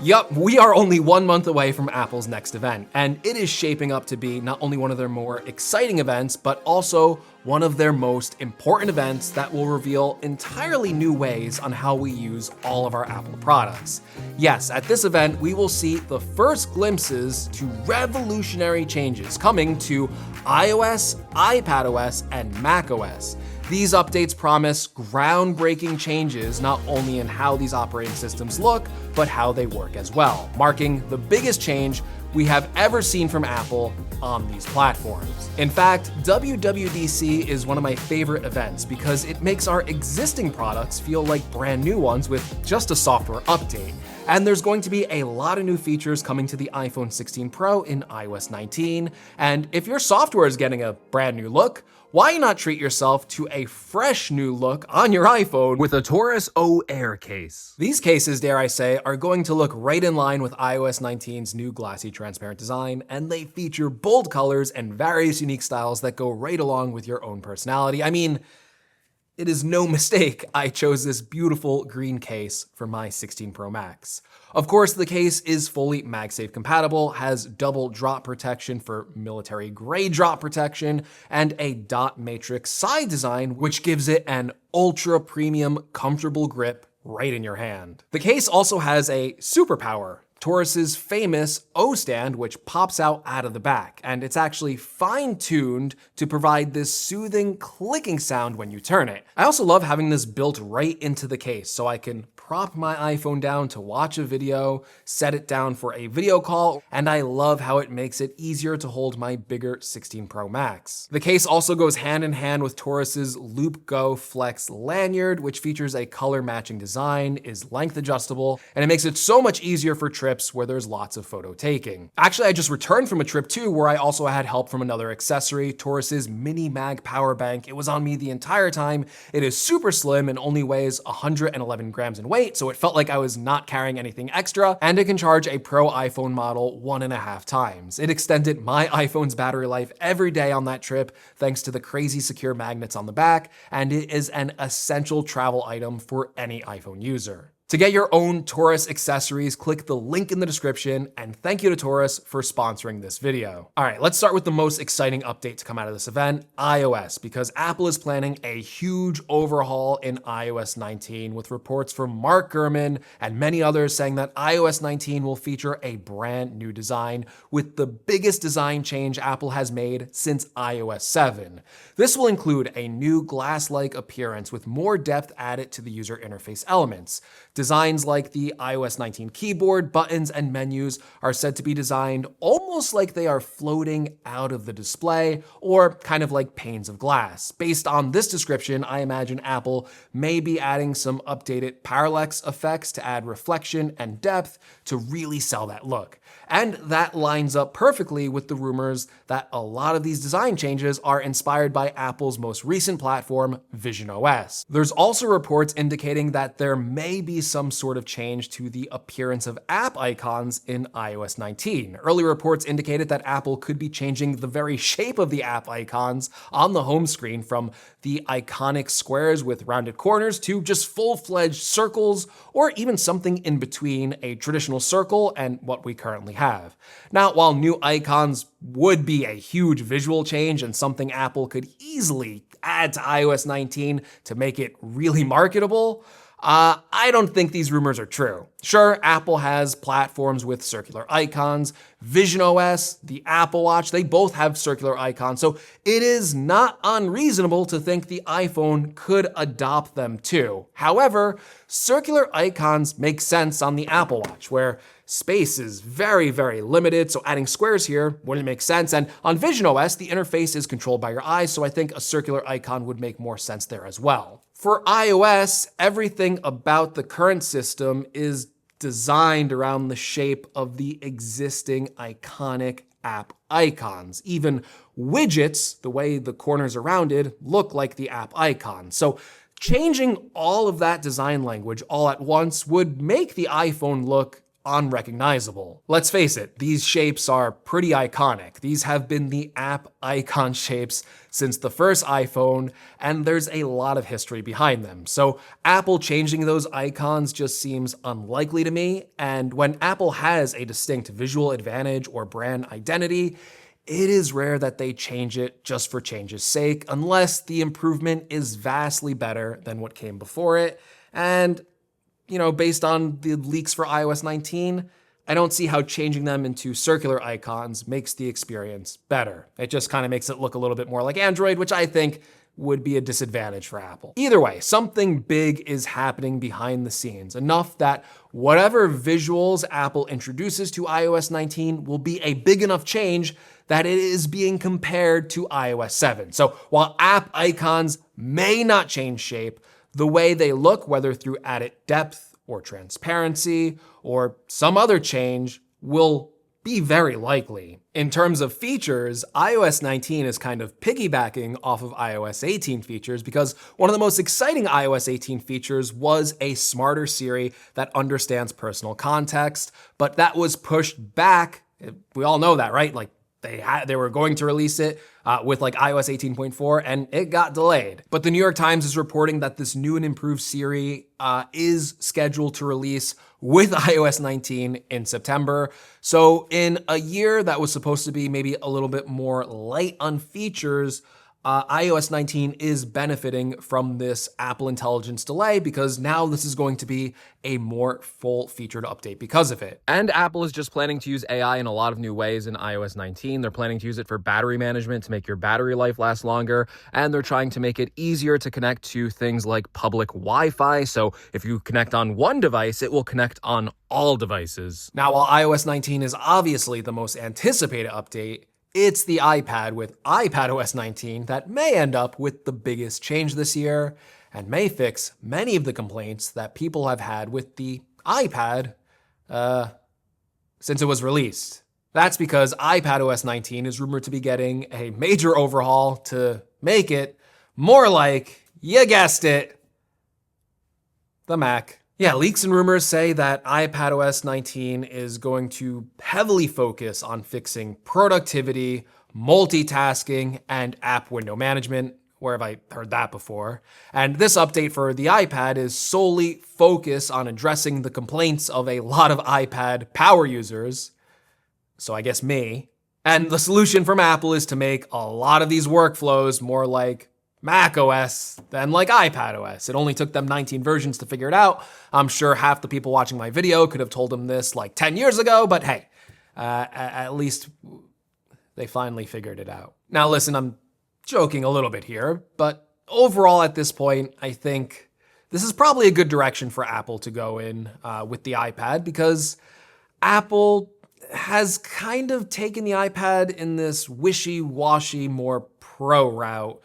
Yup, we are only 1 month away from Apple's next event, and it is shaping up to be not only one of their more exciting events, but also one of their most important events that will reveal entirely new ways on how we use all of our Apple products. Yes, at this event, we will see the first glimpses to revolutionary changes coming to iOS, iPadOS, and macOS. These updates promise groundbreaking changes not only in how these operating systems look, but how they work as well, marking the biggest change we have ever seen from Apple on these platforms. In fact, WWDC is one of my favorite events because it makes our existing products feel like brand new ones with just a software update. And there's going to be a lot of new features coming to the iPhone 16 Pro in iOS 19. And if your software is getting a brand new look, why not treat yourself to a fresh new look on your iPhone with a Taurus O Air case? These cases, dare I say, are going to look right in line with iOS 19's new glassy transparent design, and they feature bold colors and various unique styles that go right along with your own personality. I mean, it is no mistake I chose this beautiful green case for my 16 Pro Max. Of course, the case is fully MagSafe compatible, has double drop protection for military grade drop protection, and a dot matrix side design, which gives it an ultra premium, comfortable grip right in your hand. The case also has a superpower, Taurus's famous O stand, which pops out of the back, and it's actually fine-tuned to provide this soothing clicking sound when you turn it. I also love having this built right into the case, so I can prop my iPhone down to watch a video, set it down for a video call, and I love how it makes it easier to hold my bigger 16 Pro Max. The case also goes hand in hand with Taurus's Loop Go Flex lanyard, which features a color matching design, is length adjustable, and it makes it so much easier for trips where there's lots of photo taking. Actually, I just returned from a trip too, where I also had help from another accessory, Taurus's Mini Mag Power Bank. It was on me the entire time. It is super slim and only weighs 111 grams in weight, so it felt like I was not carrying anything extra, and it can charge a Pro iPhone model 1.5 times. It extended my iPhone's battery life every day on that trip, thanks to the crazy secure magnets on the back, and it is an essential travel item for any iPhone user. To get your own Taurus accessories, click the link in the description, and thank you to Taurus for sponsoring this video. All right, let's start with the most exciting update to come out of this event, iOS, because Apple is planning a huge overhaul in iOS 19, with reports from Mark Gurman and many others saying that iOS 19 will feature a brand new design with the biggest design change Apple has made since iOS 7. This will include a new glass-like appearance with more depth added to the user interface elements. Designs like the iOS 19 keyboard, buttons, and menus are said to be designed almost like they are floating out of the display, or kind of like panes of glass. Based on this description, I imagine Apple may be adding some updated parallax effects to add reflection and depth to really sell that look. And that lines up perfectly with the rumors that a lot of these design changes are inspired by Apple's most recent platform, visionOS. There's also reports indicating that there may be some sort of change to the appearance of app icons in iOS 19. Early reports indicated that Apple could be changing the very shape of the app icons on the home screen from the iconic squares with rounded corners to just full-fledged circles, or even something in between a traditional circle and what we currently have. Now, while new icons would be a huge visual change and something Apple could easily add to iOS 19 to make it really marketable, I don't think these rumors are true. Sure, Apple has platforms with circular icons. visionOS, the Apple Watch, they both have circular icons, so it is not unreasonable to think the iPhone could adopt them too. However, circular icons make sense on the Apple Watch, where space is very, very limited, so adding squares here wouldn't make sense. And on visionOS, the interface is controlled by your eyes, so I think a circular icon would make more sense there as well. For iOS, everything about the current system is designed around the shape of the existing iconic app icons. Even widgets, the way the corners are rounded, look like the app icon. So changing all of that design language all at once would make the iPhone look unrecognizable. Let's face it, these shapes are pretty iconic. These have been the app icon shapes since the first iPhone, and there's a lot of history behind them. So Apple changing those icons just seems unlikely to me, and when Apple has a distinct visual advantage or brand identity, it is rare that they change it just for change's sake, unless the improvement is vastly better than what came before it. And, based on the leaks for iOS 19, I don't see how changing them into circular icons makes the experience better. It just kind of makes it look a little bit more like Android, which I think would be a disadvantage for Apple. Either way, something big is happening behind the scenes, enough that whatever visuals Apple introduces to iOS 19 will be a big enough change that it is being compared to iOS 7. So while app icons may not change shape, the way they look, whether through added depth or transparency or some other change, will be very likely. In terms of features, iOS 19 is kind of piggybacking off of iOS 18 features because one of the most exciting iOS 18 features was a smarter Siri that understands personal context, but that was pushed back. We all know that, right? Like they were going to release it with like iOS 18.4 and it got delayed. But the New York Times is reporting that this new and improved Siri is scheduled to release with iOS 19 in September. So in a year that was supposed to be maybe a little bit more light on features, iOS 19 is benefiting from this Apple Intelligence delay because now this is going to be a more full-featured update because of it. And Apple is just planning to use AI in a lot of new ways in iOS 19. They're planning to use it for battery management to make your battery life last longer, and they're trying to make it easier to connect to things like public Wi-Fi. So if you connect on one device, it will connect on all devices. Now, while iOS 19 is obviously the most anticipated update, it's the iPad with iPadOS 19 that may end up with the biggest change this year and may fix many of the complaints that people have had with the iPad since it was released. That's because iPadOS 19 is rumored to be getting a major overhaul to make it more like, you guessed it, the Mac. Yeah, leaks and rumors say that iPadOS 19 is going to heavily focus on fixing productivity, multitasking, and app window management. Where have I heard that before? And this update for the iPad is solely focused on addressing the complaints of a lot of iPad power users. So I guess me. And the solution from Apple is to make a lot of these workflows more like macOS than like iPadOS. It only took them 19 versions to figure it out. I'm sure half the people watching my video could have told them this like 10 years ago, but hey, at least they finally figured it out. Now listen, I'm joking a little bit here, but overall at this point, I think this is probably a good direction for Apple to go in with the iPad because Apple has kind of taken the iPad in this wishy-washy, more pro route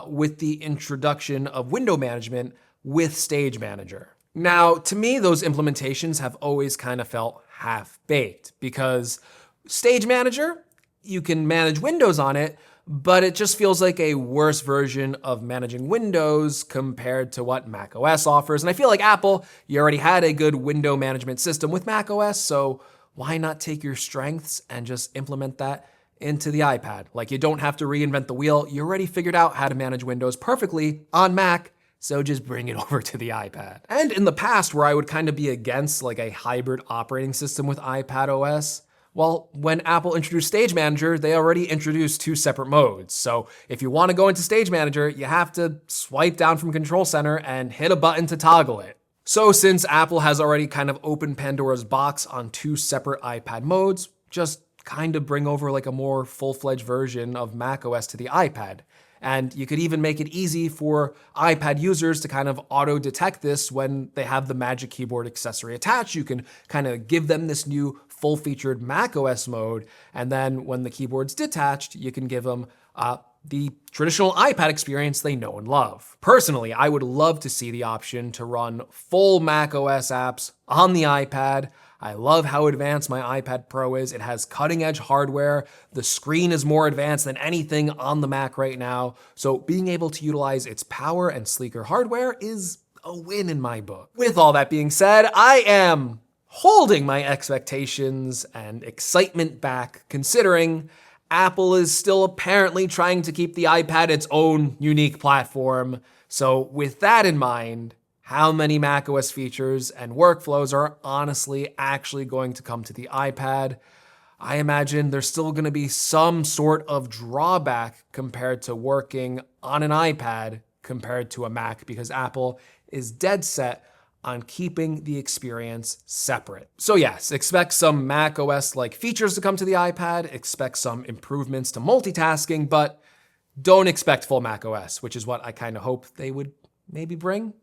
with the introduction of window management with Stage Manager. Now, to me, those implementations have always kind of felt half-baked because Stage Manager, you can manage windows on it, but it just feels like a worse version of managing windows compared to what macOS offers. And I feel like Apple, you already had a good window management system with macOS, so why not take your strengths and just implement that into the iPad? Like, you don't have to reinvent the wheel. You already figured out how to manage Windows perfectly on Mac, so just bring it over to the iPad. And in the past, where I would kind of be against like a hybrid operating system with iPadOS, well, when Apple introduced Stage Manager, they already introduced 2 separate modes. So if you want to go into Stage Manager, you have to swipe down from Control Center and hit a button to toggle it. So since Apple has already kind of opened Pandora's box on 2 separate iPad modes, just kind of bring over like a more full-fledged version of macOS to the iPad. And you could even make it easy for iPad users to kind of auto-detect this when they have the Magic Keyboard accessory attached. You can kind of give them this new full-featured macOS mode, and then when the keyboard's detached, you can give them the traditional iPad experience they know and love. Personally, I would love to see the option to run full macOS apps on the iPad. I love how advanced my iPad Pro is. It has cutting-edge hardware. The screen is more advanced than anything on the Mac right now. So being able to utilize its power and sleeker hardware is a win in my book. With all that being said, I am holding my expectations and excitement back, considering Apple is still apparently trying to keep the iPad its own unique platform. So with that in mind, how many macOS features and workflows are honestly actually going to come to the iPad? I imagine there's still going to be some sort of drawback compared to working on an iPad compared to a Mac, because Apple is dead set on keeping the experience separate. So yes, expect some macOS-like features to come to the iPad, expect some improvements to multitasking, but don't expect full macOS, which is what I kind of hope they would maybe bring.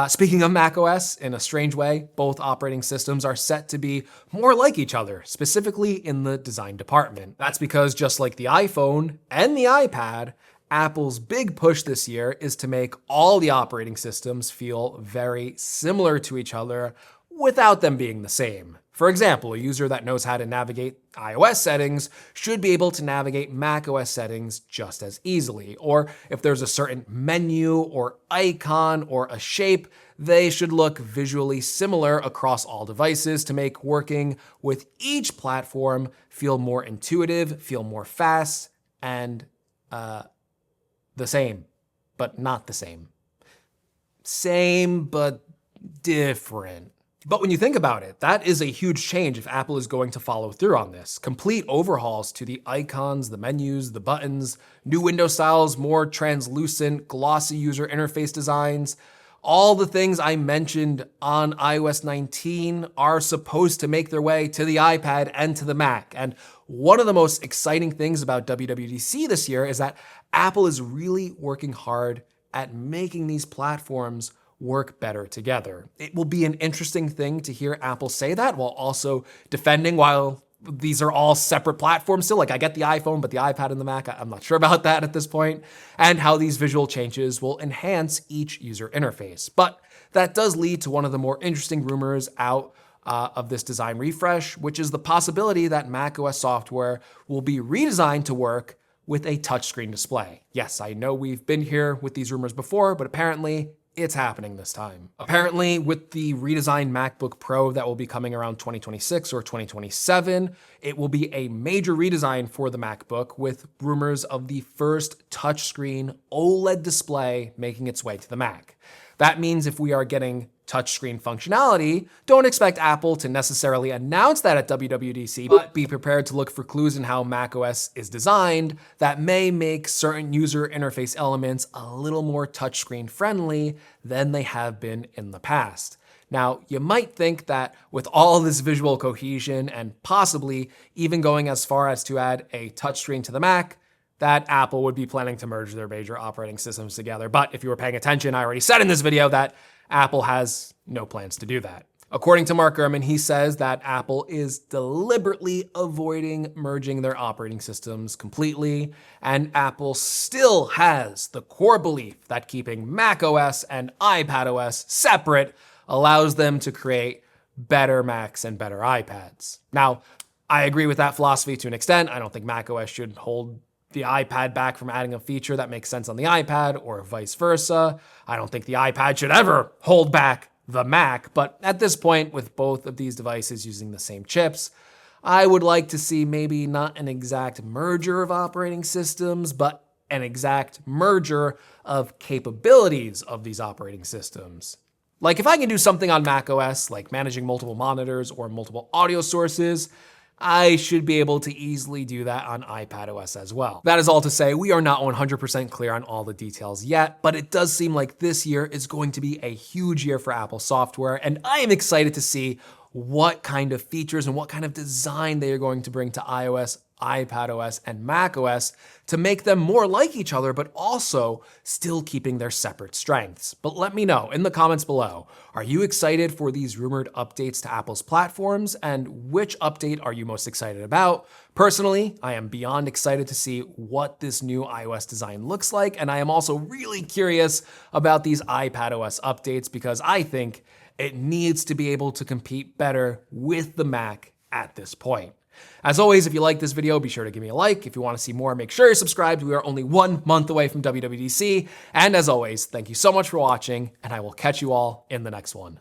Speaking of macOS, in a strange way, both operating systems are set to be more like each other, specifically in the design department. That's because just like the iPhone and the iPad, Apple's big push this year is to make all the operating systems feel very similar to each other without them being the same. For example, a user that knows how to navigate iOS settings should be able to navigate macOS settings just as easily. Or if there's a certain menu or icon or a shape, they should look visually similar across all devices to make working with each platform feel more intuitive, feel more fast, and the same, but not the same. Same, but different. But when you think about it, that is a huge change if Apple is going to follow through on this. Complete overhauls to the icons, the menus, the buttons, new window styles, more translucent, glossy user interface designs. All the things I mentioned on iOS 19 are supposed to make their way to the iPad and to the Mac. And one of the most exciting things about WWDC this year is that Apple is really working hard at making these platforms work better together. It will be an interesting thing to hear Apple say that while also defending while these are all separate platforms still. Like, I get the iPhone, but the iPad and the Mac, I'm not sure about that at this point, and how these visual changes will enhance each user interface. But that does lead to one of the more interesting rumors out of this design refresh, which is the possibility that macOS software will be redesigned to work with a touchscreen display. Yes, I know we've been here with these rumors before, but apparently it's happening this time. Apparently, with the redesigned MacBook Pro that will be coming around 2026 or 2027, it will be a major redesign for the MacBook, with rumors of the first touchscreen OLED display making its way to the Mac. That means if we are getting touchscreen functionality, don't expect Apple to necessarily announce that at WWDC, but be prepared to look for clues in how macOS is designed that may make certain user interface elements a little more touchscreen friendly than they have been in the past. Now, you might think that with all this visual cohesion and possibly even going as far as to add a touchscreen to the Mac, that Apple would be planning to merge their major operating systems together. But if you were paying attention, I already said in this video that Apple has no plans to do that. According to Mark Gurman, he says that Apple is deliberately avoiding merging their operating systems completely, and Apple still has the core belief that keeping macOS and iPadOS separate allows them to create better Macs and better iPads. Now, I agree with that philosophy to an extent. I don't think macOS should hold the iPad back from adding a feature that makes sense on the iPad, or vice versa. I don't think the iPad should ever hold back the Mac, but at this point, with both of these devices using the same chips, I would like to see maybe not an exact merger of operating systems, but an exact merger of capabilities of these operating systems. Like, if I can do something on macOS, like managing multiple monitors or multiple audio sources, I should be able to easily do that on iPadOS as well. That is all to say, we are not 100% clear on all the details yet, but it does seem like this year is going to be a huge year for Apple software, and I am excited to see what kind of features and what kind of design they are going to bring to iOS, iPadOS, and macOS to make them more like each other, but also still keeping their separate strengths. But let me know in the comments below, are you excited for these rumored updates to Apple's platforms, and which update are you most excited about? Personally, I am beyond excited to see what this new iOS design looks like, and I am also really curious about these iPadOS updates because I think it needs to be able to compete better with the Mac at this point. As always, if you like this video, be sure to give me a like. If you want to see more, make sure you're subscribed. We are only 1 month away from WWDC. And as always, thank you so much for watching, and I will catch you all in the next one.